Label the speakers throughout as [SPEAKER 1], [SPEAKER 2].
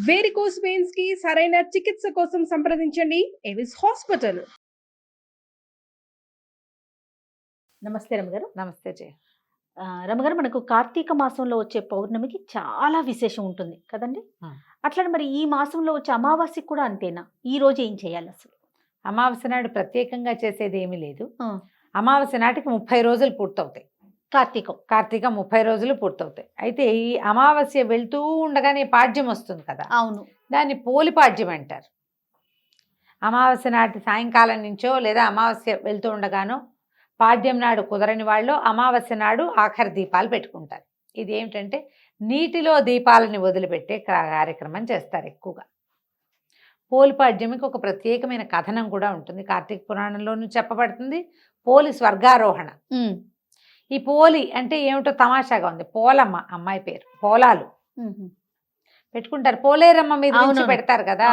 [SPEAKER 1] Varicose veins కి సరైన చికిత్స కోసం సంప్రదించండి ఎవిస్ హాస్పిటల్.
[SPEAKER 2] నమస్తే రమగారు.
[SPEAKER 3] నమస్తే జయ.
[SPEAKER 2] రమగారు, మనకు కార్తీక మాసంలో వచ్చే పౌర్ణమికి చాలా విశేషం ఉంటుంది కదండి. అట్లా మరి ఈ మాసంలో వచ్చే అమావాస్యకి కూడా అంతేనా? ఈ రోజు ఏం చేయాలి అసలు?
[SPEAKER 3] అమావాస్య నాడు ప్రత్యేకంగా చేసేది ఏమీ లేదు. అమావాస్య నాటికి 30 రోజులు పూర్తవుతాయి. కార్తీక 30 రోజులు పూర్తవుతాయి. అయితే ఈ అమావాస్య వెళ్తూ ఉండగానే పాడ్యం వస్తుంది కదా.
[SPEAKER 2] అవును,
[SPEAKER 3] దాన్ని పోలి పాడ్యం అంటారు. అమావాస్య నాటి సాయంకాలం నుంచో లేదా అమావాస్య వెళ్తూ ఉండగానో పాడ్యం నాడు కుదరని వాళ్ళు అమావాస్య నాడు ఆఖరి దీపాలు పెట్టుకుంటారు. ఇది ఏమిటంటే నీటిలో దీపాలని వదిలిపెట్టే కార్యక్రమం చేస్తారు ఎక్కువగా. పోలిపాడ్యమికి ఒక ప్రత్యేకమైన కథనం కూడా ఉంటుంది. కార్తీక పురాణంలోనూ చెప్పబడుతుంది. పోలి స్వర్గారోహణ. ఈ పోలి అంటే ఏమిటో తమాషాగా ఉంది. పోలమ్మ అమ్మాయి పేరు. పోలాలు పెట్టుకుంటారు. పోలేరమ్మ మీద నుంచి పెడతారు కదా.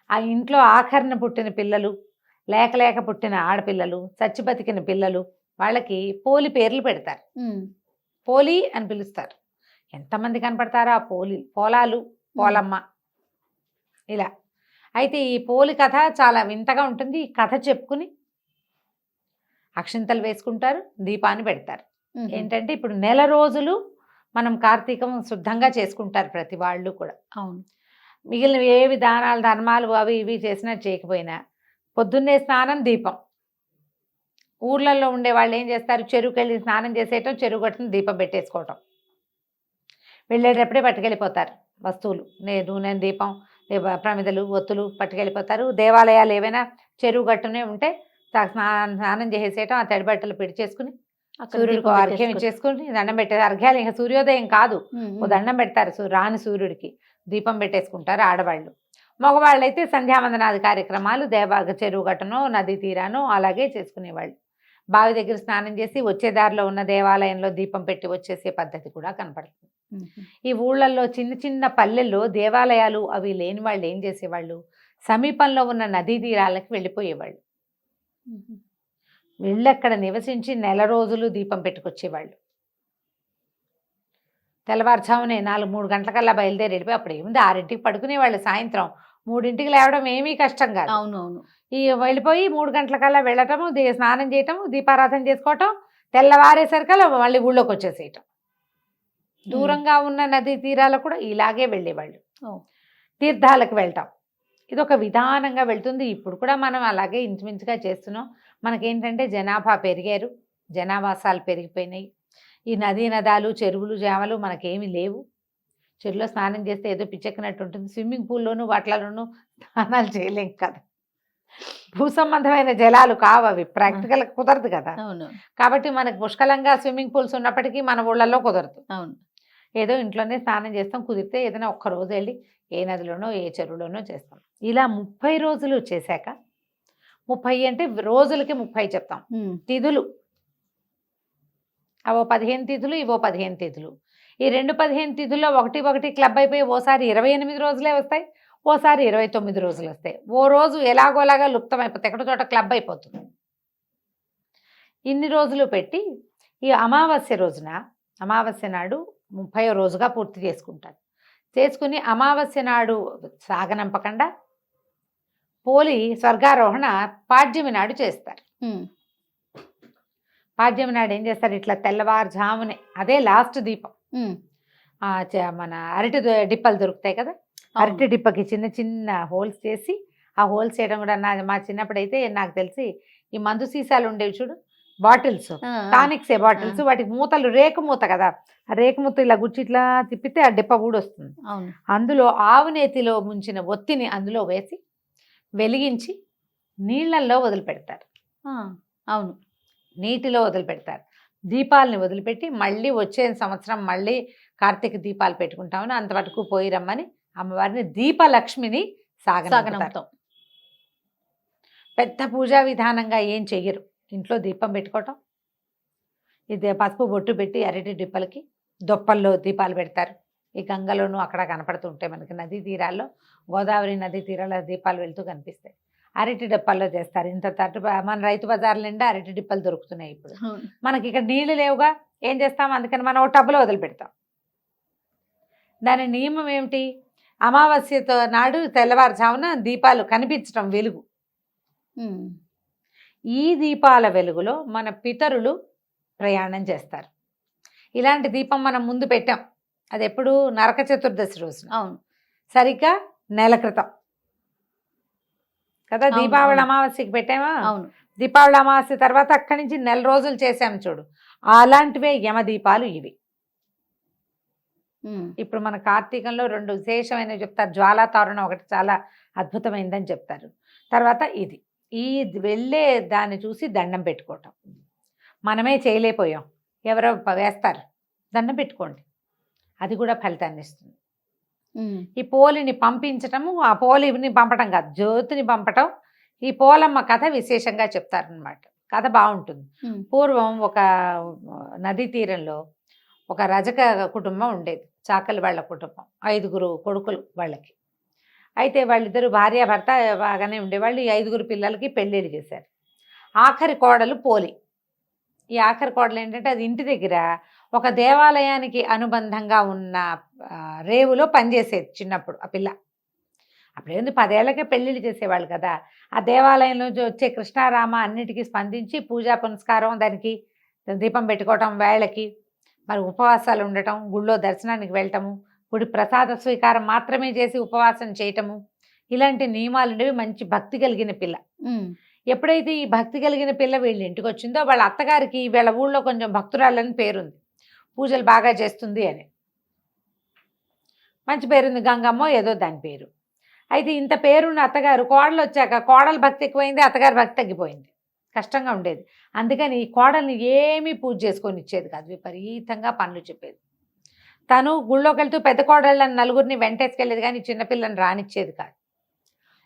[SPEAKER 3] ఆ ఇంట్లో ఆఖరణ పుట్టిన పిల్లలు, లేక పుట్టిన ఆడపిల్లలు, చచ్చి బతికిన పిల్లలు, వాళ్ళకి పోలి పేర్లు పెడతారు. పోలి అని పిలుస్తారు. ఎంతమంది కనపడతారో ఆ పోలాలు, పోలమ్మ ఇలా. అయితే ఈ పోలి కథ చాలా వింతగా ఉంటుంది. ఈ కథ చెప్పుకుని అక్షింతలు వేసుకుంటారు, దీపాన్ని పెడతారు. ఏంటంటే ఇప్పుడు నెల రోజులు మనం కార్తీకం శుద్ధంగా చేసుకుంటారు ప్రతి వాళ్ళు కూడా.
[SPEAKER 2] అవును,
[SPEAKER 3] మిగిలిన ఏవి దానాలు ధర్మాలు అవి ఇవి చేసినా చేయకపోయినా పొద్దున్నే స్నానం, దీపం. ఊర్లలో ఉండే వాళ్ళు ఏం చేస్తారు, చెరువుకి వెళ్ళి స్నానం చేసేయటం, చెరువు గట్టును దీపం పెట్టేసుకోవటం. వెళ్ళేటప్పుడే పట్టుకెళ్ళిపోతారు వస్తువులు, నూనె, దీపం, ప్రమిదలు, ఒత్తులు పట్టుకెళ్ళిపోతారు. దేవాలయాలు ఏవైనా చెరువు గట్టునే ఉంటే స్నానం చేసేయటం, ఆ తడి బట్టలు పెడిచేసుకుని సూర్యుడికి అర్ఘ్యం ఇచ్చేసుకుని దండం పెట్టారు. అర్ఘ్యాలు ఇంకా సూర్యోదయం కాదు, ఓ దండం పెడతారు రాని సూర్యుడికి, దీపం పెట్టేసుకుంటారు ఆడవాళ్ళు. మగవాళ్ళు అయితే సంధ్యావందనాది కార్యక్రమాలు చెరువు గట్టనో నదీ తీరానో అలాగే చేసుకునేవాళ్ళు. బావి దగ్గర స్నానం చేసి వచ్చే దారిలో ఉన్న దేవాలయంలో దీపం పెట్టి వచ్చేసే పద్ధతి కూడా కనపడుతుంది. ఈ ఊళ్ళల్లో చిన్న చిన్న పల్లెల్లో దేవాలయాలు అవి లేని వాళ్ళు ఏం చేసేవాళ్ళు, సమీపంలో ఉన్న నదీ తీరాలకు వెళ్ళిపోయేవాళ్ళు. వెళ్ళక్కడ నివసించి నెల రోజులు దీపం పెట్టుకొచ్చేవాళ్ళు. తెల్లవారుజామునే 4-3 గంటలకల్లా బయలుదేరి వెళ్ళిపోయి అప్పుడు ఏముంది 6ంటికి పడుకునేవాళ్ళు. సాయంత్రం 3ంటికి లేవడం ఏమీ కష్టం కాదు.
[SPEAKER 2] అవునవును.
[SPEAKER 3] ఈ వెళ్ళిపోయి 3 గంటలకల్లా వెళ్ళటము, స్నానం చేయటము, దీపారాధన చేసుకోవటం, తెల్లవారేసరికల్లా మళ్ళీ ఊళ్ళోకి వచ్చేసేయటం. దూరంగా ఉన్న నదీ తీరాలకు కూడా ఇలాగే వెళ్ళేవాళ్ళు. తీర్థాలకు వెళ్ళటం ఇదొక విధానంగా వెళ్తుంది. ఇప్పుడు కూడా మనం అలాగే ఇంచుమించుగా చేస్తున్నాం. మనకేంటంటే జనాభా పెరిగారు, జనావాసాలు పెరిగిపోయినాయి. ఈ నదీ నదాలు, చెరువులు, జామలు మనకేమీ లేవు. చెరువులో స్నానం చేస్తే ఏదో పిచ్చెక్కినట్టు ఉంటుంది. స్విమ్మింగ్ పూల్లోనూ వాటిలోనూ స్నానాలు చేయలేం కదా. భూ సంబంధమైన జలాలు కావు అవి, ప్రాక్టికల్ కుదరదు కదా. కాబట్టి మనకు పుష్కలంగా స్విమ్మింగ్ పూల్స్ ఉన్నప్పటికీ మన ఊళ్ళల్లో కుదరదు.
[SPEAKER 2] అవును,
[SPEAKER 3] ఏదో ఇంట్లోనే స్నానం చేస్తాం. కుదిరితే ఏదైనా ఒక్కరోజు వెళ్ళి ఏ నదిలోనో ఏ చెరువులోనో చేస్తాం. ఇలా 30 రోజులు చేశాక, 30 అంటే రోజులకి 30 చెప్తాం. తిథులు అవో 15 తిథులు, ఇవో 15 తిథులు. ఈ 15 తిథుల్లో ఒకటి క్లబ్ అయిపోయి ఓసారి 28 రోజులే వస్తాయి, ఓసారి 29 రోజులు వస్తాయి. ఓ రోజు ఎలాగోలాగా లుప్తం అయిపోతాయి, ఎక్కడో చోట క్లబ్ అయిపోతుంది. ఇన్ని రోజులు పెట్టి ఈ అమావాస్య నాడు 30వ రోజుగా పూర్తి చేసుకుంటారు. చేసుకుని అమావాస్య నాడు సాగనంపకుండా పోలి స్వర్గారోహణ పాడ్యమి నాడు చేస్తారు. పాడ్యమి నాడు ఏం చేస్తారు, ఇట్లా తెల్లవారుజామునే, అదే లాస్ట్ దీపం. మన అరటి డిప్పలు దొరుకుతాయి కదా, అరటి డిప్పకి చిన్న చిన్న హోల్స్ చేసి, ఆ హోల్స్ చేయడం కూడా మా చిన్నప్పుడైతే నాకు తెలిసి ఈ మందు సీసాలు ఉండేవి చూడు, బాటిల్స్, టానిక్సే బాటిల్స్, వాటికి మూతలు రేకు మూత కదా, ఆ రేకు మూత ఇలా గుచ్చి ఇట్లా తిప్పితే ఆ డిప్ప ఊడొస్తుంది. అందులో ఆవు నేతిలో ముంచిన ఒత్తిని అందులో వేసి వెలిగించి నీళ్ళల్లో వదిలిపెడతారు.
[SPEAKER 2] అవును,
[SPEAKER 3] నీటిలో వదిలిపెడతారు. దీపాలని వదిలిపెట్టి మళ్ళీ వచ్చే సంవత్సరం మళ్ళీ కార్తీక దీపాలు పెట్టుకుంటామని అంతవరకు పోయి రమ్మని అమ్మవారిని దీపలక్ష్మిని సాగనంపుతాం. పెద్ద పూజా విధానంగా ఏం చెయ్యరు. ఇంట్లో దీపం పెట్టుకోవటం, ఇది పసుపు బొట్టు పెట్టి అరటి డిప్పలకి దొప్పల్లో దీపాలు పెడతారు. ఈ గంగలోనూ అక్కడ కనపడుతుంటాయి మనకి నదీ తీరాల్లో, గోదావరి నదీ తీరాల దీపాలు వెళ్తూ కనిపిస్తాయి. అరటి డిప్పల్లో చేస్తారు. ఇంత తట్టు మన రైతు బజార్ల నిండా అరటి డిప్పలు దొరుకుతున్నాయి ఇప్పుడు. మనకి ఇక్కడ నీళ్లు లేవుగా, ఏం చేస్తాం, అందుకని మనం ఒక టబ్లో వదిలిపెడతాం. దాని నియమం ఏమిటి, అమావాస్యతో నాడు తెల్లవారుజామున దీపాలు కనిపించడం వెలుగు. ఈ దీపాల వెలుగులో మన పితరులు ప్రయాణం చేస్తారు. ఇలాంటి దీపం మనం ముందు పెట్టాం. అది ఎప్పుడు నరక చతుర్దశి రోజున,
[SPEAKER 2] అవును.
[SPEAKER 3] సరిగ్గా నెల క్రితం కదా.
[SPEAKER 2] అవును,
[SPEAKER 3] దీపావళి
[SPEAKER 2] అవును.
[SPEAKER 3] అమావాస్యకి పెట్టామా?
[SPEAKER 2] అవును.
[SPEAKER 3] దీపావళి అమావాస్య తర్వాత అక్కడి నుంచి నెల రోజులు చేసాము చూడు. అలాంటివే యమ దీపాలు ఇవి. ఇప్పుడు మన కార్తీకంలో 2 విశేషమైనవి చెప్తారు. జ్వాలా తోరణం ఒకటి చాలా అద్భుతమైందని చెప్తారు. తర్వాత ఇది వెళ్ళే దాన్ని చూసి దండం పెట్టుకోవటం. మనమే చేయలేకపోయాం, ఎవరో వేస్తారు, దండం పెట్టుకోండి, అది కూడా ఫలితాన్ని ఇస్తుంది. ఈ పోలిని పంపించటము, ఆ పోలిని పంపటం కాదు, జ్యోతిని పంపటం. ఈ పోలమ్మ కథ విశేషంగా చెప్తారనమాట. కథ బాగుంటుంది. పూర్వం ఒక నదీ తీరంలో ఒక రజక కుటుంబం ఉండేది, చాకలి వాళ్ళ కుటుంబం. 5 కొడుకులు వాళ్ళకి. అయితే వాళ్ళిద్దరు భార్యాభర్త బాగానే ఉండేవాళ్ళు. ఈ 5 పిల్లలకి పెళ్ళిళ్ళు చేశారు. ఆఖరి కోడలు పోలి. ఈ ఆఖరి కోడలు ఏంటంటే, అది ఇంటి దగ్గర ఒక దేవాలయానికి అనుబంధంగా ఉన్న రేవులో పనిచేసేది చిన్నప్పుడు ఆ పిల్ల. అప్పుడేంది 10 ఏళ్ళకే పెళ్ళిళ్ళు చేసేవాళ్ళు కదా. ఆ దేవాలయంలో వచ్చే కృష్ణారామ అన్నిటికీ స్పందించి పూజా పునస్కారం, దానికి దీపం పెట్టుకోవటం, వేళకి మరి ఉపవాసాలు ఉండటం, గుళ్ళో దర్శనానికి వెళ్ళటము, గుడి ప్రసాద స్వీకారం మాత్రమే చేసి ఉపవాసం చేయటము, ఇలాంటి నియమాలు ఉండేవి. మంచి భక్తి కలిగిన పిల్ల. ఎప్పుడైతే ఈ భక్తి కలిగిన పిల్ల వీళ్ళ ఇంటికి వచ్చిందో, వాళ్ళ అత్తగారికి వీళ్ళ ఊళ్ళో కొంచెం భక్తురాలని పేరుంది, పూజలు బాగా చేస్తుంది అని మంచి పేరుంది. గంగమ్మో ఏదో దాని పేరు. అయితే ఇంత పేరున్న అత్తగారు కోడలు వచ్చాక కోడలు భక్తి ఎక్కువైంది, అత్తగారి భక్తి తగ్గిపోయింది. కష్టంగా ఉండేది. అందుకని ఈ కోడల్ని ఏమీ పూజ చేసుకొని ఇచ్చేది కాదు, విపరీతంగా పనులు చెప్పేది. తను గుళ్ళోకి వెళ్తూ పెద్ద కోడళ్ళని 4 వెంటేసుకెళ్ళేది, కానీ చిన్నపిల్లని రానిచ్చేది కాదు.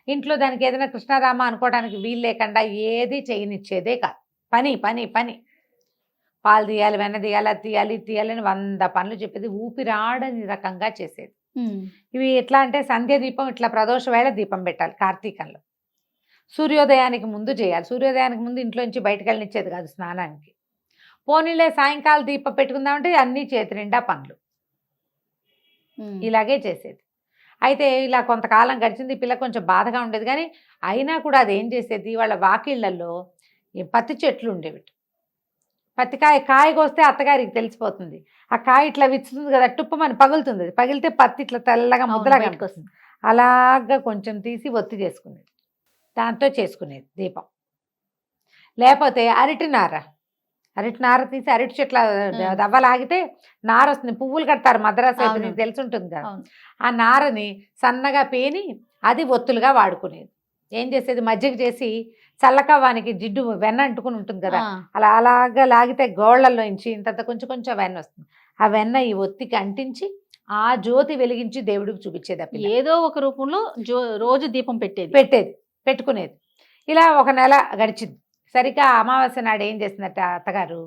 [SPEAKER 3] ఇంట్లో దానికి ఏదైనా కృష్ణారామ అనుకోవడానికి వీలు లేకుండా ఏది చేయనిచ్చేదే కాదు. పని పని పని, పాలు తీయాలి, వెన్న తీయాలి, అది తీయాలి, ఇది తీయాలని 100 పనులు చెప్పేది. ఊపిరాడని రకంగా చేసేది. ఇవి ఎట్లా అంటే, సంధ్య దీపం ఇట్లా ప్రదోష వేళ దీపం పెట్టాలి కార్తీకంలో. సూర్యోదయానికి ముందు చేయాలి. సూర్యోదయానికి ముందు ఇంట్లోంచి బయటకు వెళ్ళనిచ్చేది కాదు స్నానానికి. పోనీలే సాయంకాలం దీపం పెట్టుకుందామంటే అన్నీ చేతి నిండా పనులు. ఇలాగే చేసేది. అయితే ఇలా కొంతకాలం గడిచింది. పిల్ల కొంచెం బాధగా ఉండేది, కానీ అయినా కూడా అది ఏం చేసేది, వాళ్ళ వాకిళ్లలో ఈ పత్తి చెట్లు ఉండేవి. పత్తి కాయ కోస్తే అత్తగారికి తెలిసిపోతుంది. ఆ కాయ ఇట్లా విచ్చుతుంది కదా, టుప్పమని పగులుతుంది. అది పగిలితే పత్తి ఇట్లా తెల్లగా ముద్దలాగా వస్తుంది. అలాగా కొంచెం తీసి ఒత్తి చేసుకునేది, దాంతో చేసుకునేది దీపం. లేకపోతే అరటి నార తీసి అరటి చెట్ల దవ్వలాగితే నార వస్తుంది. పువ్వులు కడతారు మద్రాసు అయితే, నీకు తెలిసి ఉంటుంది కదా. ఆ నారని సన్నగా పేని అది ఒత్తులుగా వాడుకునేది. ఏం చేసేది, మజ్జిగ చేసి చల్లకవ్వానికి జిడ్డు వెన్న అంటుకుని ఉంటుంది కదా, అలాగా లాగితే గోళ్లలో నుంచి ఇంత కొంచెం కొంచెం వెన్న వస్తుంది. ఆ వెన్న ఈ ఒత్తికి అంటించి ఆ జ్యోతి వెలిగించి దేవుడికి చూపించేది.
[SPEAKER 2] ఏదో ఒక రూపంలో రోజు దీపం
[SPEAKER 3] పెట్టుకునేది. ఇలా ఒక నెల గడిచింది. సరిగ్గా అమావాస్య నాడు ఏం చేసిందట అత్తగారు,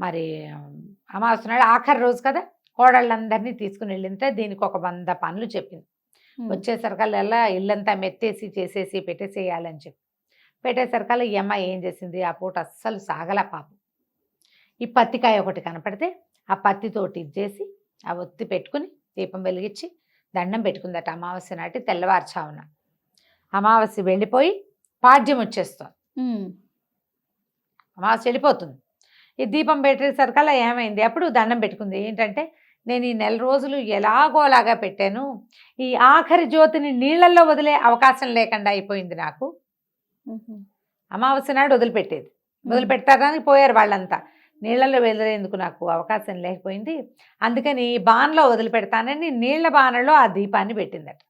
[SPEAKER 3] మరి అమావాస్య నాడు ఆఖరి రోజు కదా, కోడళ్ళందరినీ తీసుకుని వెళ్ళింటే దీనికి ఒక 100 పనులు చెప్పింది. వచ్చేసరికల్లా ఇల్లంతా మెత్తేసి చేసేసి పెట్టేసేయాలని చెప్పి పెట్టేసరికల్లా ఈ అమ్మాయి ఏం చేసింది, ఆ పూట అస్సలు సాగల పాపం. ఈ పత్తికాయ ఒకటి కనపడితే ఆ పత్తితోటి ఇది చేసి ఆ ఒత్తి పెట్టుకుని దీపం వెలిగించి దండం పెట్టుకుందట. అమావాస్య నాటి తెల్లవారుచావున. అమావాస్య వెళ్ళిపోయి పాడ్యం వచ్చేస్తుంది. అమావాస్య వెళ్ళిపోతుంది. ఈ దీపం పెట్టేసరికల్లా ఏమైంది, అప్పుడు దండం పెట్టుకుంది. ఏంటంటే, నేను ఈ నెల రోజులు ఎలాగోలాగా పెట్టాను, ఈ ఆఖరి జ్యోతిని నీళ్ళల్లో వదిలే అవకాశం లేకుండా అయిపోయింది నాకు. అమావాస్య నాడు వదిలిపెడతారని పోయారు వాళ్ళంతా. నీళ్ళల్లో వదిలేందుకు నాకు అవకాశం లేకపోయింది. అందుకని బాణలో వదిలిపెడతానని నీళ్ల బాణలో ఆ దీపాన్ని పెట్టిందట.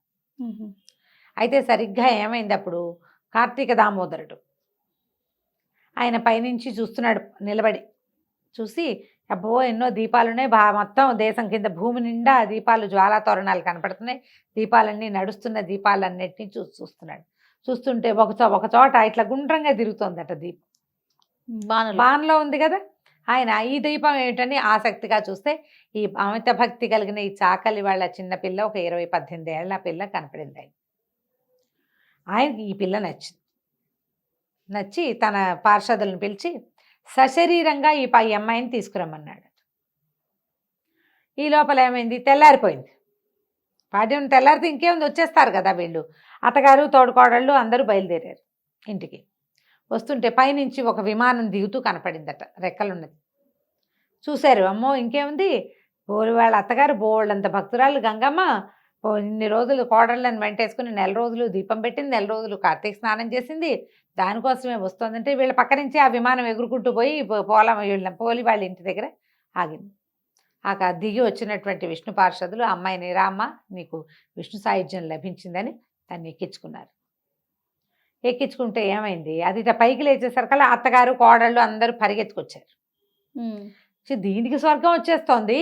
[SPEAKER 3] అయితే సరిగ్గా ఏమైంది, అప్పుడు కార్తీక దామోదరుడు ఆయన పైనుంచి చూస్తున్నాడు నిలబడి. చూసి అబ్బో ఎన్నో దీపాలు ఉన్నాయి, మొత్తం దేశం కింద భూమి నిండా దీపాలు, జ్వాలా తోరణాలు కనపడుతున్నాయి, దీపాలన్నీ నడుస్తున్న దీపాలన్నిటినీ చూస్తున్నాడు. చూస్తుంటే ఒక చోట ఇట్లా గుండ్రంగా తిరుగుతోందట దీపం. బాణలో ఉంది కదా. ఆయన ఈ దీపం ఏమిటని ఆసక్తిగా చూస్తే ఈ అమిత భక్తి కలిగిన ఈ చాకలి వాళ్ళ చిన్నపిల్ల, ఒక 20-18 ఏళ్ల పిల్ల కనపడింది. ఆయనకి ఈ పిల్ల నచ్చి తన పార్షదులను పిలిచి సశరీరంగా ఈ అమ్మాయిని తీసుకురమ్మన్నాడు. ఈ లోపల ఏమైంది, తెల్లారిపోయింది. పాడ్యం తెల్లారితే ఇంకేముంది, వచ్చేస్తారు కదా వీళ్ళు. అత్తగారు తోడుకోడళ్ళు అందరూ బయలుదేరారు ఇంటికి. వస్తుంటే పైనుంచి ఒక విమానం దిగుతూ కనపడిందట, రెక్కలున్నది. చూశారు, అమ్మో ఇంకేముంది, బోలు వాళ్ళ అత్తగారు బోళ్ళంత భక్తురాలు గంగమ్మ ఇన్ని రోజులు కోడళ్ళని వెంటేసుకుని 1 నెల రోజులు దీపం పెట్టింది, 1 నెల రోజులు కార్తీక స్నానం చేసింది, దానికోసమే వస్తుందంటే వీళ్ళ పక్క నుంచి ఆ విమానం ఎగురుకుంటూ పోయి పోలి వాళ్ళ ఇంటి దగ్గర ఆగింది. దిగి వచ్చినటువంటి విష్ణు పార్షదులు అమ్మాయిని, రామ్మ నీకు విష్ణు సాయుధ్యం లభించిందని దాన్ని ఎక్కించుకున్నారు. ఎక్కించుకుంటే ఏమైంది, అది పైకి లేచేసరికల్లా అత్తగారు కోడళ్ళు అందరూ పరిగెత్తుకొచ్చారు. దీనికి స్వర్గం వచ్చేస్తోంది,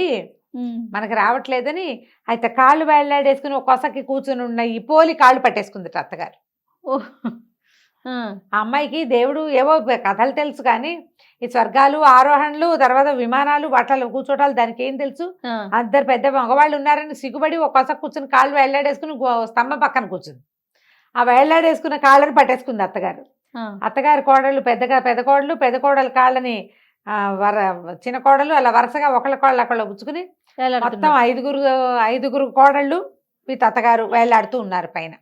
[SPEAKER 3] మనకు రావట్లేదని అయితే కాళ్ళు వేళ్లాడేసుకుని ఒక కొసకి కూర్చుని ఉన్న ఈ పోలి కాళ్ళు పట్టేసుకుందట అత్తగారు. ఆ అమ్మాయికి దేవుడు ఏవో కథలు తెలుసు, కానీ ఈ స్వర్గాలు, ఆరోహణలు, తర్వాత విమానాలు, వాటిలో కూర్చోటాలు దానికి ఏం తెలుసు. అందరు పెద్ద మగవాళ్ళు ఉన్నారని సిగ్గుపడి ఒక కొస కూర్చుని కాళ్ళు వేళ్లాడేసుకుని స్తంభం పక్కన కూర్చుంది. ఆ వేళ్లాడేసుకున్న కాళ్ళని పట్టేసుకుంది అత్తగారు. అత్తగారి కోడళ్ళు పెద్ద కోడలు కాళ్ళని చిన్న కోడలు అలా వరుసగా ఒకళ్ళ కోళ్ళు అక్కడ పుచ్చుకుని మొత్తం 5గురు కోడళ్ళు వీటి అత్తగారు వేళ్లాడుతూ ఉన్నారు పైన.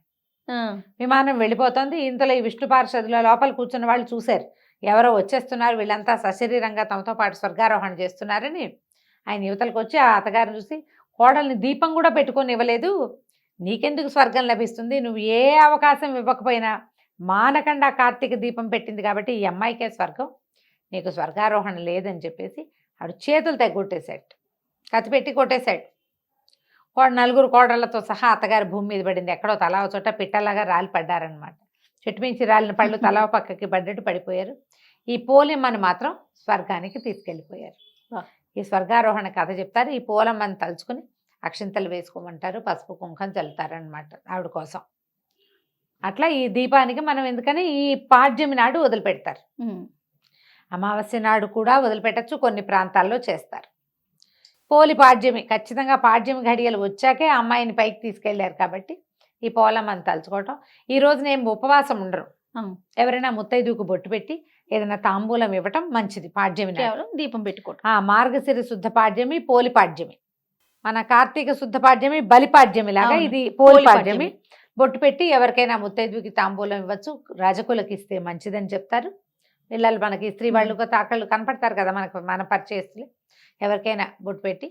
[SPEAKER 3] విమానం వెళ్ళిపోతుంది. ఇంతలో ఈ విష్ణు పార్షదుల లోపల కూర్చున్న వాళ్ళు చూశారు, ఎవరో వచ్చేస్తున్నారు, వీళ్ళంతా సశరీరంగా తమతో పాటు స్వర్గారోహణ చేస్తున్నారని. ఆయన యువతలకు వచ్చి ఆ అత్తగారిని చూసి, కోడల్ని దీపం కూడా పెట్టుకొని ఇవ్వలేదు, నీకెందుకు స్వర్గం లభిస్తుంది, నువ్వు ఏ అవకాశం ఇవ్వకపోయినా మానకుండా కార్తీక దీపం పెట్టింది కాబట్టి ఈ అమ్మాయికే స్వర్గం, నీకు స్వర్గారోహణ లేదని చెప్పేసి ఆడు చేతులు తెగొట్టేశాడు, కత్తిపెట్టి కొట్టేశాడు. 4 కోడళ్లతో సహా అత్తగారి భూమి మీద పడింది. ఎక్కడో తలా చోట పిట్టలాగా రాలి పడ్డారనమాట. చెట్టు మించి రాలిన పళ్ళు తలా పక్కకి పడ్డట్టు పడిపోయారు. ఈ పోలమ్మని మాత్రం స్వర్గానికి తీసుకెళ్ళిపోయారు. ఈ స్వర్గారోహణ కథ చెప్తారు. ఈ పోలమ్మని తలుచుకుని అక్షింతలు వేసుకోమంటారు, పసుపు కుంకం చల్లుతారనమాట ఆవిడ కోసం. అట్లా ఈ దీపానికి మనం ఎందుకని ఈ పాడ్యమి నాడు వదిలిపెడతారు. అమావాస్య నాడు కూడా వదిలిపెట్టచ్చు, కొన్ని ప్రాంతాల్లో చేస్తారు. పోలి పాడ్యమి, ఖచ్చితంగా పాడ్యమి ఘడియలు వచ్చాకే అమ్మాయిని పైకి తీసుకెళ్లారు కాబట్టి ఈ పోలమ్మని తలుచుకోవటం. ఈ రోజున ఏం ఉపవాసం ఉండరు, ఎవరైనా ముత్తైదుకు బొట్టు పెట్టి ఏదైనా తాంబూలం ఇవ్వటం మంచిది. పాడ్యమి
[SPEAKER 2] దీపం పెట్టుకోవటం.
[SPEAKER 3] మార్గశిర శుద్ధ పాడ్యమి, పోలి పాడ్యమి. మన కార్తీక శుద్ధ పాడ్యమి బలిపాడ్యమి లాగా ఇది పోలి పాడ్యమి. బొట్టు పెట్టి ఎవరికైనా ముత్తైదుకి తాంబూలం ఇవ్వచ్చు, రాజకులకు ఇస్తే మంచిదని చెప్తారు. పిల్లలు మనకి స్త్రీ వాళ్ళు తాకళ్ళు కనపడతారు కదా మనకు, మన పరిచయస్తులు, ఎవరికైనా బొట్టు పెట్టి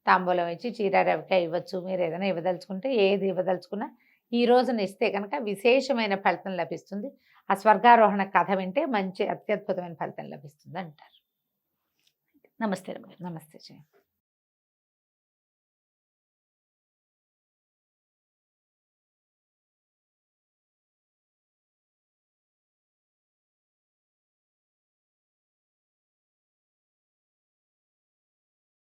[SPEAKER 3] తాంబూలం ఇచ్చి చీర రవికాయ ఇవ్వచ్చు. మీరు ఏదైనా ఇవ్వదలుచుకుంటే ఏది ఇవ్వదలుచుకున్నా ఈ రోజున ఇస్తే కనుక విశేషమైన ఫలితం లభిస్తుంది. ఆ స్వర్గారోహణ కథ వింటే మంచి అత్యద్భుతమైన ఫలితం లభిస్తుంది అంటారు.
[SPEAKER 2] నమస్తే.
[SPEAKER 3] నమస్తే.